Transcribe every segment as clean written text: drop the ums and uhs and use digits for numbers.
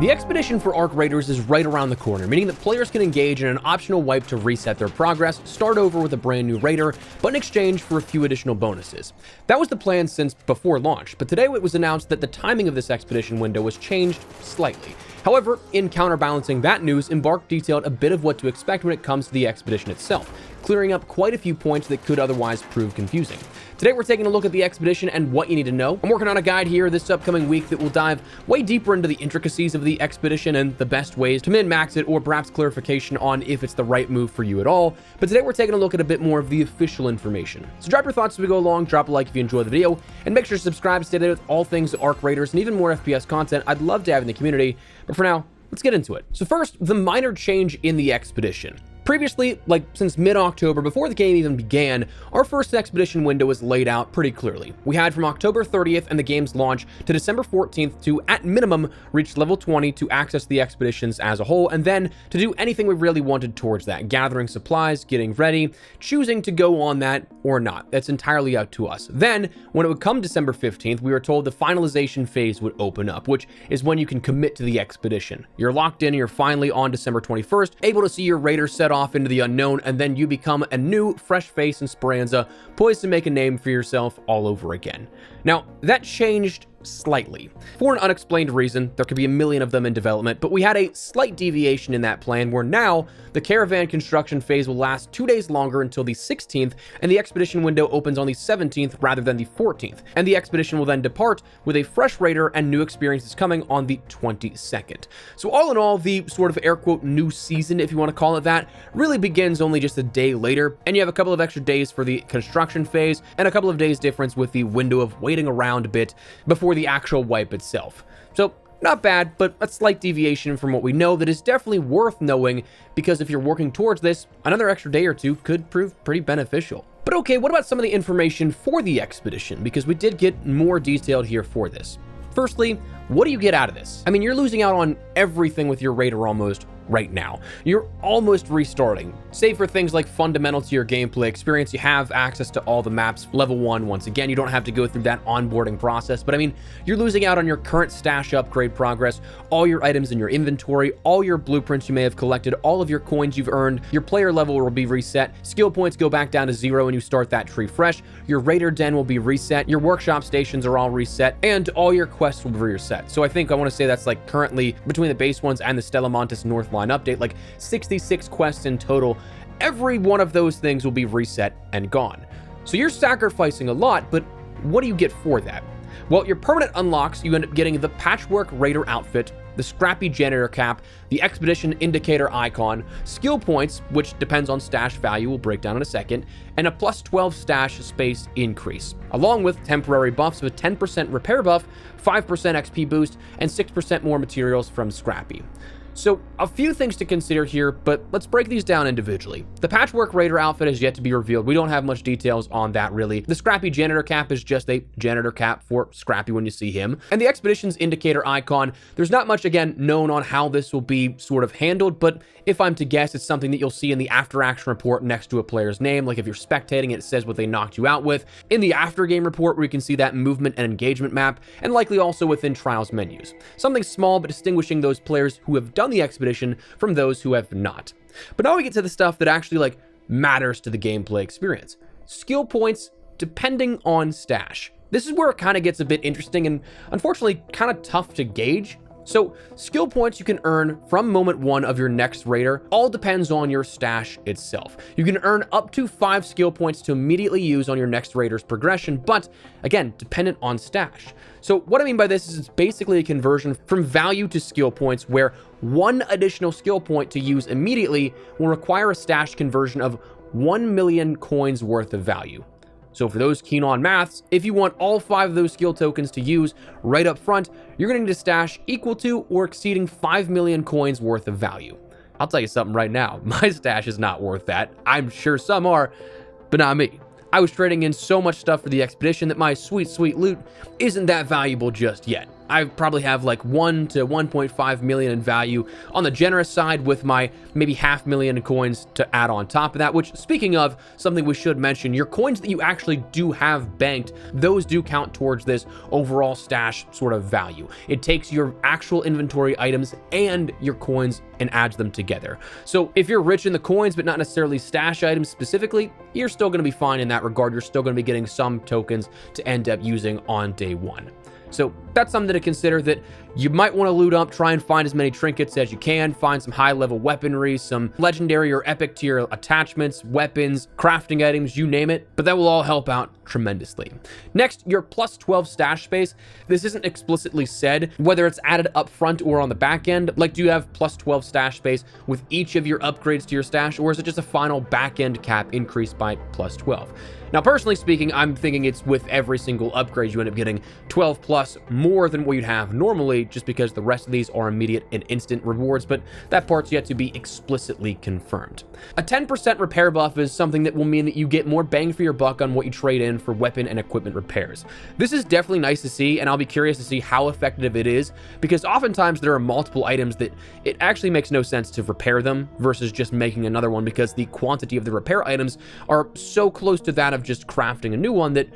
The expedition for Arc Raiders is right around the corner, meaning that players can engage in an optional wipe to reset their progress, start over with a brand new raider, but in exchange for a few additional bonuses. That was the plan since before launch, but today it was announced that the timing of this expedition window was changed slightly. However, in counterbalancing that news, Embark detailed a bit of what to expect when it comes to the expedition itself, clearing up quite a few points that could otherwise prove confusing. Today we're taking a look at the expedition and what you need to know. I'm working on a guide here this upcoming week that will dive way deeper into the intricacies of the expedition and the best ways to min-max it, or perhaps clarification on if it's the right move for you at all. But today we're taking a look at a bit more of the official information. So drop your thoughts as we go along, drop a like if you enjoy the video, and make sure to subscribe to stay there with all things Arc Raiders and even more FPS content I'd love to have in the community. But for now, let's get into it. So first, the minor change in the expedition. Previously, since mid-October, before the game even began, our first expedition window was laid out pretty clearly. We had from October 30th and the game's launch to December 14th to, at minimum, reach level 20 to access the expeditions as a whole, and then to do anything we really wanted towards that, gathering supplies, getting ready, choosing to go on that or not. That's entirely up to us. Then, when it would come December 15th, we were told the finalization phase would open up, which is when you can commit to the expedition. You're locked in, you're finally on December 21st, able to see your raider set off into the unknown, and then you become a new, fresh face in Speranza, poised to make a name for yourself all over again. Now, that changed slightly. For an unexplained reason, there could be a million of them in development, but we had a slight deviation in that plan where now the caravan construction phase will last 2 days longer until the 16th, and the expedition window opens on the 17th rather than the 14th, and the expedition will then depart with a fresh raider and new experiences coming on the 22nd. So all in all, the sort of air quote new season, if you want to call it that, really begins only just a day later, and you have a couple of extra days for the construction phase and a couple of days difference with the window of waiting around a bit before the actual wipe itself. So not bad, but a slight deviation from what we know that is definitely worth knowing, because if you're working towards this, another extra day or two could prove pretty beneficial. But okay, what about some of the information for the expedition? Because we did get more detailed here for this. Firstly, what do you get out of this? I mean, you're losing out on everything with your raider almost right now. You're almost restarting. Save for things like fundamental to your gameplay experience, you have access to all the maps level 1 once again. You don't have to go through that onboarding process, but I mean, you're losing out on your current stash upgrade progress, all your items in your inventory, all your blueprints you may have collected, all of your coins you've earned, your player level will be reset, skill points go back down to 0 when you start that tree fresh, your raider den will be reset, your workshop stations are all reset, and all your quests will be reset. So I want to say that's currently between the base ones and the Stellamontis North line update, 66 quests in total. Every one of those things will be reset and gone. So you're sacrificing a lot, but what do you get for that? Well, your permanent unlocks, you end up getting the Patchwork Raider outfit, the Scrappy Janitor cap, the Expedition Indicator icon, skill points, which depends on stash value, we'll break down in a second, and a plus 12 stash space increase, along with temporary buffs of a 10% repair buff, 5% XP boost, and 6% more materials from Scrappy. So a few things to consider here, but let's break these down individually. The Patchwork Raider outfit is yet to be revealed. We don't have much details on that really. The Scrappy Janitor cap is just a janitor cap for Scrappy when you see him. And the Expedition's Indicator icon, there's not much again known on how this will be sort of handled, but if I'm to guess, it's something that you'll see in the after action report next to a player's name. Like if you're spectating, it says what they knocked you out with. In the after game report, where you can see that movement and engagement map, and likely also within Trials menus. Something small, but distinguishing those players who have done the expedition from those who have not. But now we get to the stuff that actually matters to the gameplay experience. Skill points depending on stash. This is where it kind of gets a bit interesting and unfortunately kind of tough to gauge. So skill points you can earn from moment 1 of your next raider all depends on your stash itself. You can earn up to 5 skill points to immediately use on your next raider's progression, but again, dependent on stash. So what I mean by this is it's basically a conversion from value to skill points, where 1 additional skill point to use immediately will require a stash conversion of 1 million coins worth of value. So for those keen on maths, if you want all 5 of those skill tokens to use right up front, you're going to need a stash equal to or exceeding 5 million coins worth of value. I'll tell you something right now, my stash is not worth that. I'm sure some are, but not me. I was trading in so much stuff for the expedition that my sweet, sweet loot isn't that valuable just yet. I probably have like 1 to 1.5 million in value on the generous side, with my maybe 500,000 coins to add on top of that, which, speaking of, something we should mention, your coins that you actually do have banked, those do count towards this overall stash sort of value. It takes your actual inventory items and your coins and adds them together. So if you're rich in the coins, but not necessarily stash items specifically, you're still going to be fine in that regard. You're still going to be getting some tokens to end up using on day one. So that's something to consider, that you might want to loot up, try and find as many trinkets as you can, find some high-level weaponry, some legendary or epic tier attachments, weapons, crafting items, you name it, but that will all help out tremendously. Next, your plus 12 stash space. This isn't explicitly said whether it's added up front or on the back end. Like, do you have plus 12 stash space with each of your upgrades to your stash, or is it just a final back end cap increased by plus 12? Now, personally speaking, I'm thinking it's with every single upgrade you end up getting 12 plus more than what you'd have normally, just because the rest of these are immediate and instant rewards, but that part's yet to be explicitly confirmed. A 10% repair buff is something that will mean that you get more bang for your buck on what you trade in for weapon and equipment repairs. This is definitely nice to see, and I'll be curious to see how effective it is, because oftentimes there are multiple items that it actually makes no sense to repair them versus just making another one, because the quantity of the repair items are so close to that of just crafting a new one that,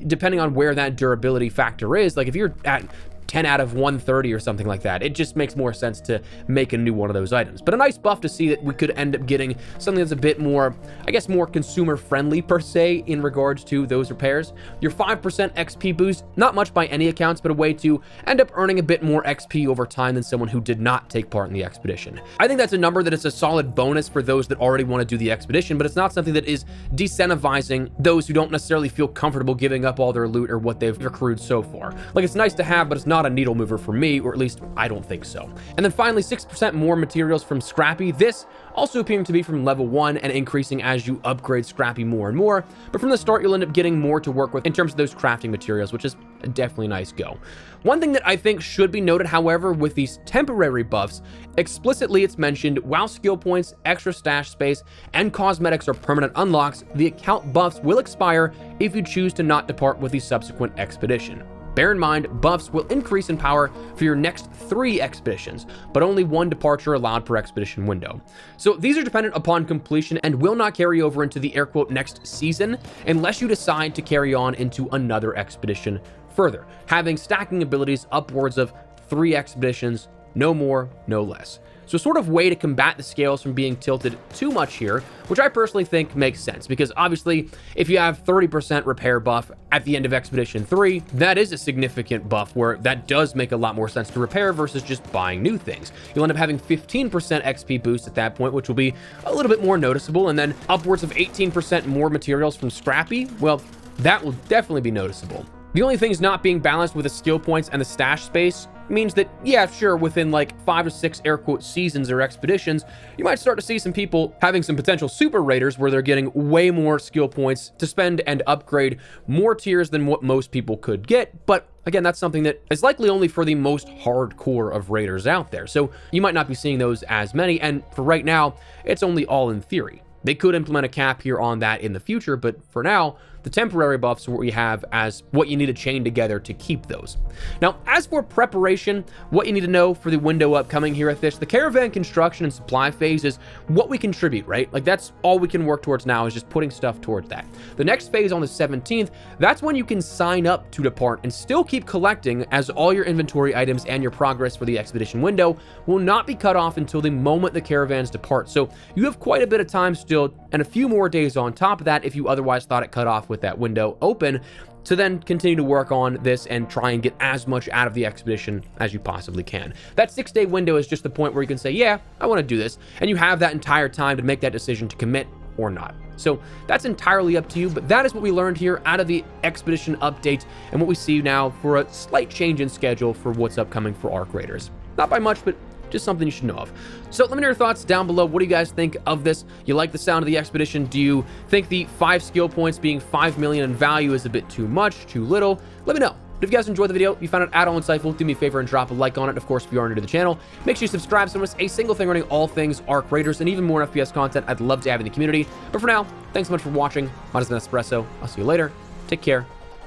depending on where that durability factor is, like if you're at 10 out of 130 or something like that, it just makes more sense to make a new one of those items. But a nice buff to see that we could end up getting something that's a bit more, I guess, more consumer friendly per se in regards to those repairs. Your 5% XP boost, not much by any accounts, but a way to end up earning a bit more XP over time than someone who did not take part in the expedition. I think that's a number that is a solid bonus for those that already want to do the expedition, but it's not something that is decentivizing those who don't necessarily feel comfortable giving up all their loot or what they've accrued so far. Like, it's nice to have, but it's not a needle mover for me, or at least I don't think so. And then finally, 6% more materials from Scrappy. This also appearing to be from level 1 and increasing as you upgrade Scrappy more and more, but from the start you'll end up getting more to work with in terms of those crafting materials, which is a definitely nice go. One thing that I think should be noted, however, with these temporary buffs, explicitly it's mentioned while skill points, extra stash space, and cosmetics are permanent unlocks, the account buffs will expire if you choose to not depart with the subsequent expedition. Bear in mind, buffs will increase in power for your next 3 expeditions, but only 1 departure allowed per expedition window. So these are dependent upon completion and will not carry over into the air quote next season unless you decide to carry on into another expedition further, having stacking abilities upwards of 3 expeditions, no more, no less. So sort of way to combat the scales from being tilted too much here, which I personally think makes sense, because obviously if you have 30% repair buff at the end of Expedition 3, that is a significant buff where that does make a lot more sense to repair versus just buying new things. You'll end up having 15% XP boost at that point, which will be a little bit more noticeable, and then upwards of 18% more materials from Scrappy. Well, that will definitely be noticeable. The only things not being balanced with the skill points and the stash space means that, yeah, sure, within like 5 to 6 air quote seasons or expeditions, you might start to see some people having some potential super raiders where they're getting way more skill points to spend and upgrade more tiers than what most people could get. But again, that's something that is likely only for the most hardcore of raiders out there. So you might not be seeing those as many. And for right now, it's only all in theory. They could implement a cap here on that in the future, but for now, the temporary buffs are what we have as what you need to chain together to keep those. Now, as for preparation, what you need to know for the window upcoming here at this, the caravan construction and supply phase is what we contribute, right? Like, that's all we can work towards now, is just putting stuff towards that. The next phase on the 17th, that's when you can sign up to depart and still keep collecting, as all your inventory items and your progress for the expedition window will not be cut off until the moment the caravans depart. So you have quite a bit of time still, and a few more days on top of that if you otherwise thought it cut off with that window open, to then continue to work on this and try and get as much out of the expedition as you possibly can. That 6-day window is just the point where you can say, yeah, I want to do this, and you have that entire time to make that decision to commit or not. So that's entirely up to you, but that is what we learned here out of the expedition update and what we see now for a slight change in schedule for what's upcoming for Arc Raiders. Not by much, but just something you should know of. So let me know your thoughts down below. What do you guys think of this? You like the sound of the expedition? Do you think the 5 skill points being 5 million in value is a bit too much, too little? Let me know. But if you guys enjoyed the video, if you found it at all insightful, do me a favor and drop a like on it. Of course, if you are new to the channel, make sure you subscribe so you don't miss a single thing running all things Arc Raiders and even more FPS content I'd love to have in the community. But for now, thanks so much for watching. Mine has been Espresso. I'll see you later. Take care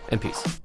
and peace.